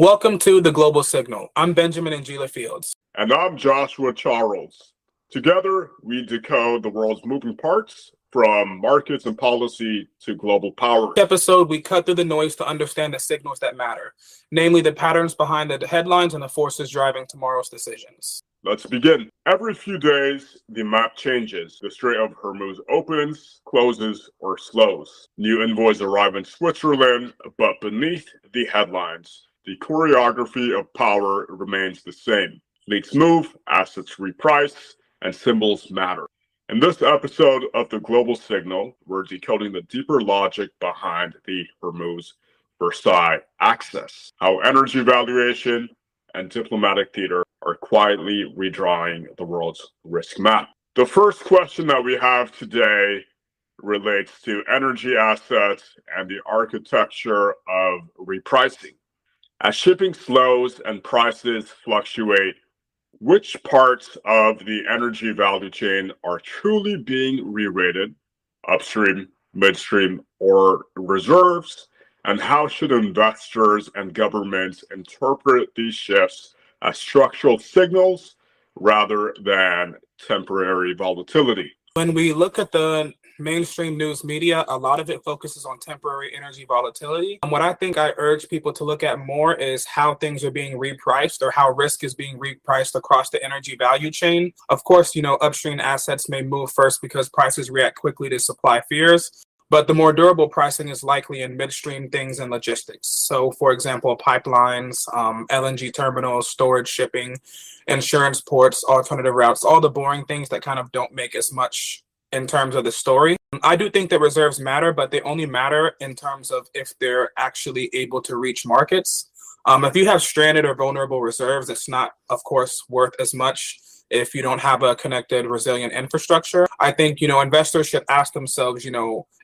Welcome to The Global Signal. I'm Benjamin Njila Fields. And I'm Joshua Charles. Together, we decode the world's moving parts, from markets and policy to global power. In this episode, we cut through the noise to understand the signals that matter, namely the patterns behind the headlines and the forces driving tomorrow's decisions. Let's begin. Every few days, the map changes. The Strait of Hormuz opens, closes, or slows. New envoys arrive in Switzerland, but beneath the headlines, the choreography of power remains the same. Fleets move, assets reprice, and symbols matter. In this episode of The Global Signal, we're decoding the deeper logic behind the Hormuz-Versailles axis, how energy valuation and diplomatic theater are quietly redrawing the world's risk map. The first question that we have today relates to energy assets and the architecture of repricing. As shipping slows and prices fluctuate, which parts of the energy value chain are truly being re-rated, upstream, midstream, or reserves? And how should investors and governments interpret these shifts as structural signals rather than temporary volatility? When we look at the mainstream news media, a lot of it focuses on temporary energy volatility. And what I think I urge people to look at more is how things are being repriced or how risk is being repriced across the energy value chain. Of course, upstream assets may move first because prices react quickly to supply fears. But the more durable pricing is likely in midstream things and logistics. So, for example, pipelines, LNG terminals, storage, shipping, insurance ports, alternative routes, all the boring things that kind of don't make as much in terms of the story. I do think that reserves matter, but they only matter in terms of if they're actually able to reach markets. If you have stranded or vulnerable reserves, it's not, of course, worth as much if you don't have a connected, resilient infrastructure. I think, investors should ask themselves,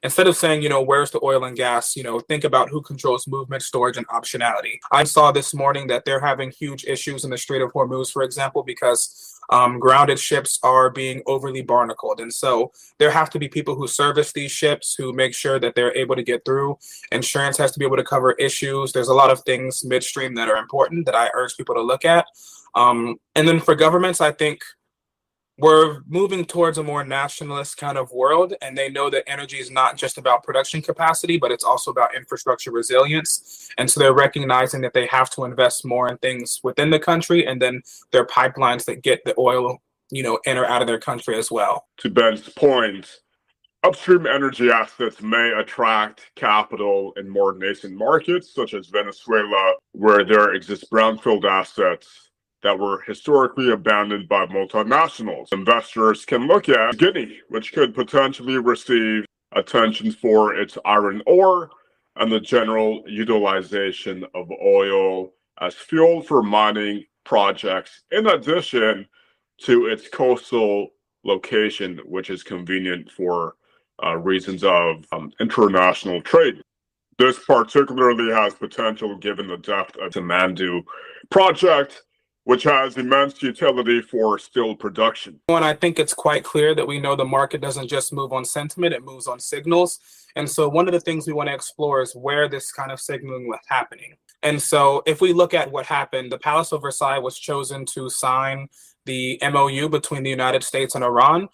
instead of saying, where's the oil and gas, think about who controls movement, storage, and optionality. I saw this morning that they're having huge issues in the Strait of Hormuz, for example, because grounded ships are being overly barnacled. And so there have to be people who service these ships, who make sure that they're able to get through. Insurance has to be able to cover issues. There's a lot of things midstream that are important that I urge people to look at. And then for governments, I think we're moving towards a more nationalist kind of world, and they know that energy is not just about production capacity, but it's also about infrastructure resilience. And so they're recognizing that they have to invest more in things within the country, and then there are pipelines that get the oil, in or out of their country as well. To Ben's point, upstream energy assets may attract capital in more nascent markets, such as Venezuela, where there exist brownfield assets that were historically abandoned by multinationals. Investors can look at Guinea, which could potentially receive attention for its iron ore and the general utilization of oil as fuel for mining projects, in addition to its coastal location, which is convenient for reasons of international trade. This particularly has potential given the depth of the Mandu project, which has immense utility for steel production. And I think it's quite clear that we know the market doesn't just move on sentiment, it moves on signals. And so one of the things we want to explore is where this kind of signaling was happening. And so if we look at what happened, the Palace of Versailles was chosen to sign the MOU between the United States and Iran.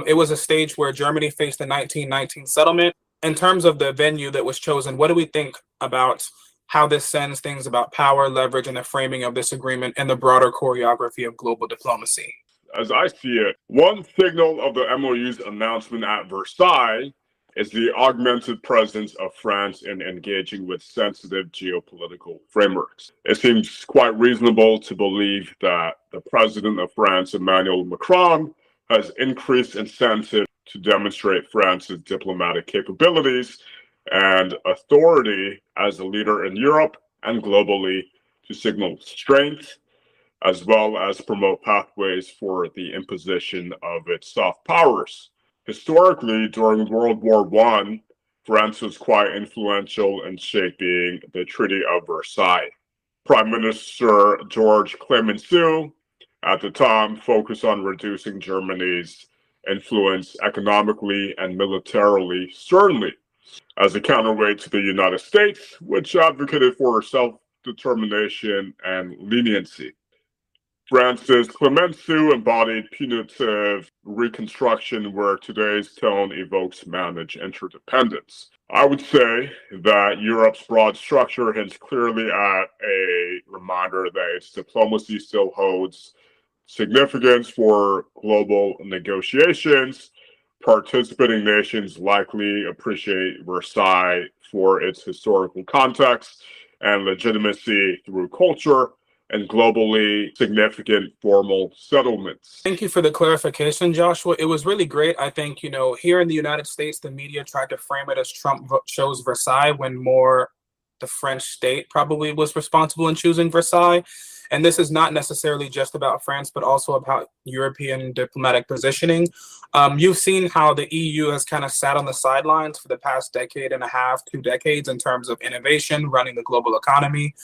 It was a stage where Germany faced the 1919 settlement. In terms of the venue that was chosen, what do we think about how this sends things about power, leverage, and the framing of this agreement and the broader choreography of global diplomacy? As I see it, one signal of the MOU's announcement at Versailles is the augmented presence of France in engaging with sensitive geopolitical frameworks. It seems quite reasonable to believe that the president of France, Emmanuel Macron, has increased incentive to demonstrate France's diplomatic capabilities and authority as a leader in Europe and globally, to signal strength, as well as promote pathways for the imposition of its soft powers. Historically, during World War I, France was quite influential in shaping the Treaty of Versailles. Prime Minister Georges Clemenceau, at the time, focused on reducing Germany's influence economically and militarily, certainly, as a counterweight to the United States, which advocated for self-determination, and leniency. France's Clemenceau embodied punitive reconstruction where today's tone evokes managed interdependence. I would say that Europe's broad structure hints clearly at a reminder that its diplomacy still holds significance for global negotiations. Participating nations likely appreciate Versailles for its historical context and legitimacy through culture and globally significant formal settlements. Thank you for the clarification, Joshua. It was really great. I think, here in the United States, the media tried to frame it as Trump chose Versailles when more the French state probably was responsible in choosing Versailles. And this is not necessarily just about France, but also about European diplomatic positioning. You've seen how the EU has kind of sat on the sidelines for the past decade and a half, 2 decades in terms of innovation, running the global economy.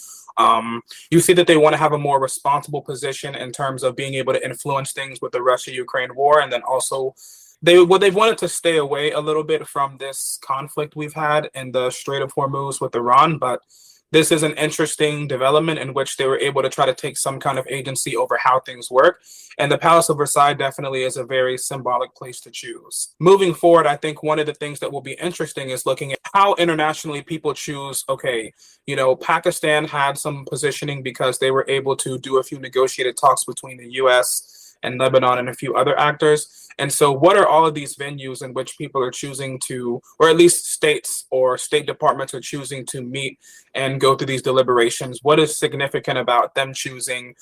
You see that they want to have a more responsible position in terms of being able to influence things with the Russia-Ukraine war. And then also they've wanted to stay away a little bit from this conflict we've had in the Strait of Hormuz with Iran. But this is an interesting development in which they were able to try to take some kind of agency over how things work. And the Palace of Versailles definitely is a very symbolic place to choose. Moving forward, I think one of the things that will be interesting is looking at how internationally people choose, okay, Pakistan had some positioning because they were able to do a few negotiated talks between the US and Lebanon and a few other actors. And so what are all of these venues in which people are choosing to, or at least states or state departments are choosing to meet and go through these deliberations? What is significant about them choosing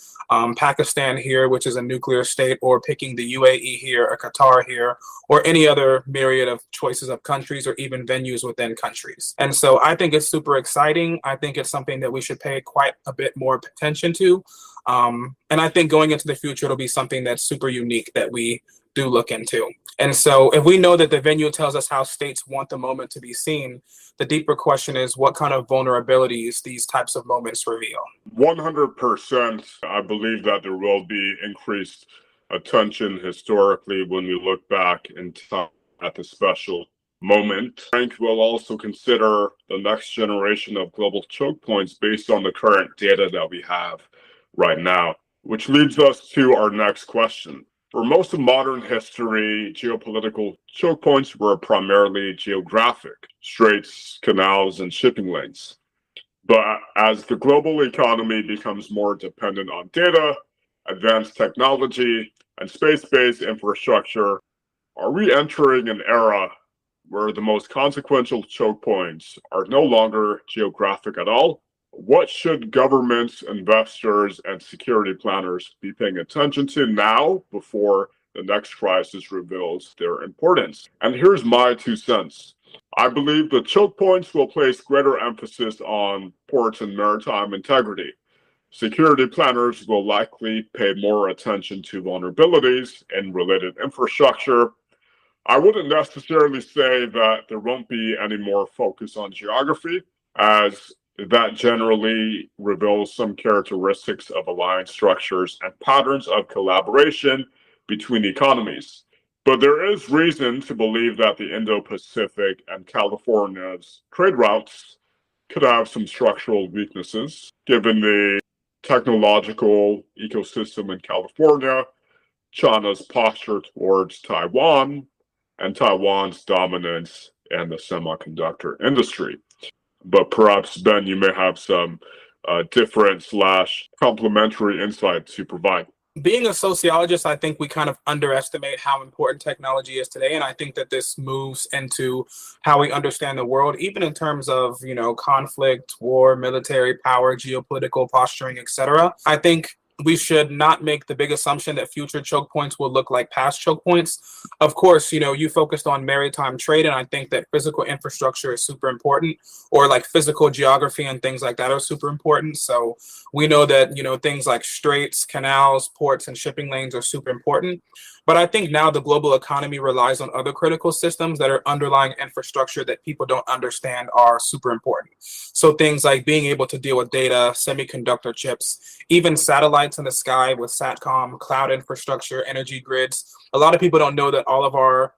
Pakistan here, which is a nuclear state, or picking the UAE here, or Qatar here, or any other myriad of choices of countries or even venues within countries? And so I think it's super exciting. I think it's something that we should pay quite a bit more attention to. And I think going into the future, it'll be something that's super unique that we do look into. And so if we know that the venue tells us how states want the moment to be seen, the deeper question is what kind of vulnerabilities these types of moments reveal. 100%. I believe that there will be increased attention historically when we look back in time at the special moment. Frank will also consider the next generation of global choke points based on the current data that we have right now, which leads us to our next question. For most of modern history, geopolitical choke points were primarily geographic, straits, canals, and shipping lanes. But as the global economy becomes more dependent on data, advanced technology, and space-based infrastructure, are we entering an era where the most consequential choke points are no longer geographic at all? What should governments, investors, and security planners be paying attention to now before the next crisis reveals their importance? And here's my 2 cents. I believe the choke points will place greater emphasis on ports and maritime integrity. Security planners will likely pay more attention to vulnerabilities in related infrastructure. I wouldn't necessarily say that there won't be any more focus on geography, as that generally reveals some characteristics of alliance structures and patterns of collaboration between economies. But there is reason to believe that the Indo-Pacific and California's trade routes could have some structural weaknesses, given the technological ecosystem in California, China's posture towards Taiwan, and Taiwan's dominance in the semiconductor industry. But perhaps, Ben, you may have some different / complementary insight to provide. Being a sociologist, I think we kind of underestimate how important technology is today. And I think that this moves into how we understand the world, even in terms of, conflict, war, military power, geopolitical posturing, etc. I think we should not make the big assumption that future choke points will look like past choke points. Of course, you focused on maritime trade, and I think that physical infrastructure is super important, or like physical geography and things like that are super important. So we know that, things like straits, canals, ports, and shipping lanes are super important. But I think now the global economy relies on other critical systems that are underlying infrastructure that people don't understand are super important. So things like being able to deal with data, semiconductor chips, even satellites in the sky with SATCOM, cloud infrastructure, energy grids. A lot of people don't know that all of our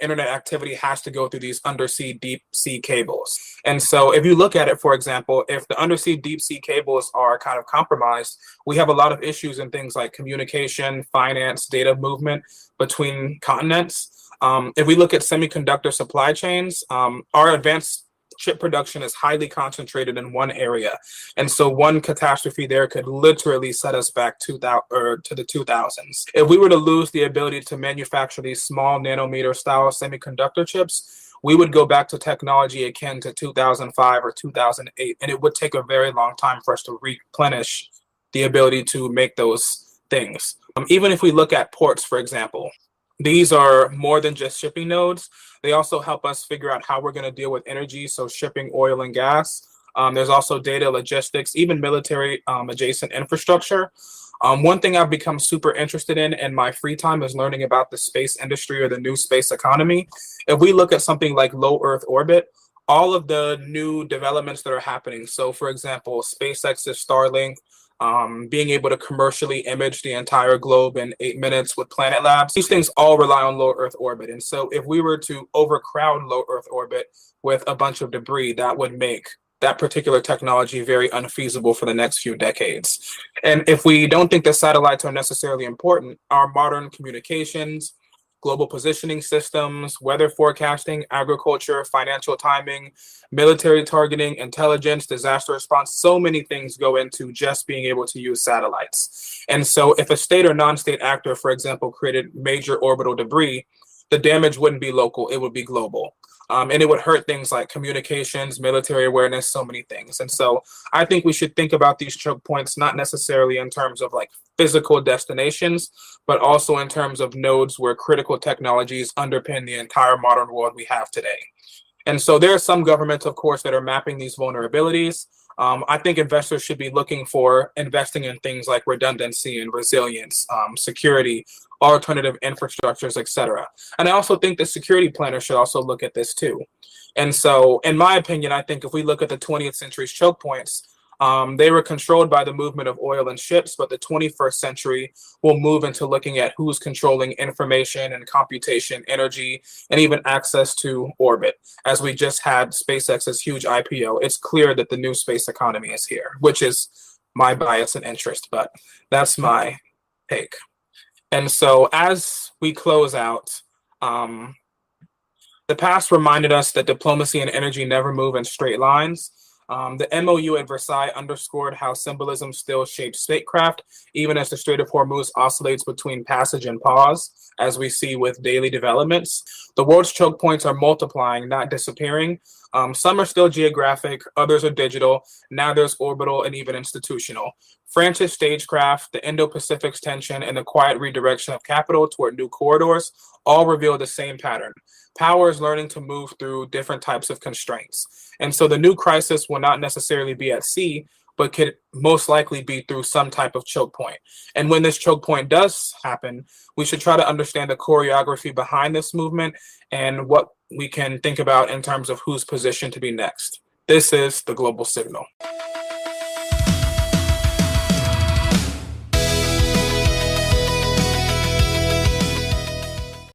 internet activity has to go through these undersea deep sea cables. And so if you look at it, for example, if the undersea deep sea cables are kind of compromised, we have a lot of issues in things like communication, finance, data movement between continents. If we look at semiconductor supply chains, our advanced chip production is highly concentrated in one area. And so one catastrophe there could literally set us back to the 2000s. If we were to lose the ability to manufacture these small nanometer style semiconductor chips, we would go back to technology akin to 2005 or 2008. And it would take a very long time for us to replenish the ability to make those things. Even if we look at ports, for example, these are more than just shipping nodes. They also help us figure out how we're going to deal with energy, so shipping oil and gas. There's also data logistics, even military adjacent infrastructure. One thing I've become super interested in my free time is learning about the space industry or the new space economy. If we look at something like low Earth orbit, all of the new developments that are happening. So, for example, SpaceX's Starlink, being able to commercially image the entire globe in 8 minutes with Planet Labs. These things all rely on low Earth orbit. And so if we were to overcrowd low Earth orbit with a bunch of debris, that would make that particular technology very unfeasible for the next few decades. And if we don't think that satellites are necessarily important, our modern communications, global positioning systems, weather forecasting, agriculture, financial timing, military targeting, intelligence, disaster response, so many things go into just being able to use satellites. And so if a state or non-state actor, for example, created major orbital debris, the damage wouldn't be local, it would be global. And it would hurt things like communications, military awareness, so many things. And so I think we should think about these choke points, not necessarily in terms of like physical destinations, but also in terms of nodes where critical technologies underpin the entire modern world we have today. And so there are some governments, of course, that are mapping these vulnerabilities. I think investors should be looking for investing in things like redundancy and resilience, security, alternative infrastructures, et cetera. And I also think the security planners should also look at this too. And so, in my opinion, I think if we look at the 20th century's choke points, they were controlled by the movement of oil and ships, but the 21st century will move into looking at who's controlling information and computation, energy, and even access to orbit. As we just had SpaceX's huge IPO, it's clear that the new space economy is here, which is my bias and interest, but that's my take. And so as we close out, the past reminded us that diplomacy and energy never move in straight lines. The MOU at Versailles underscored how symbolism still shapes statecraft, even as the Strait of Hormuz oscillates between passage and pause, as we see with daily developments. The world's choke points are multiplying, not disappearing. Some are still geographic, others are digital. Now there's orbital and even institutional. France's stagecraft, the Indo-Pacific's tension, and the quiet redirection of capital toward new corridors all reveal the same pattern. Power is learning to move through different types of constraints. And so the new crisis will not necessarily be at sea, but could most likely be through some type of choke point. And when this choke point does happen, we should try to understand the choreography behind this movement and what we can think about in terms of who's positioned to be next. This is the Global Signal.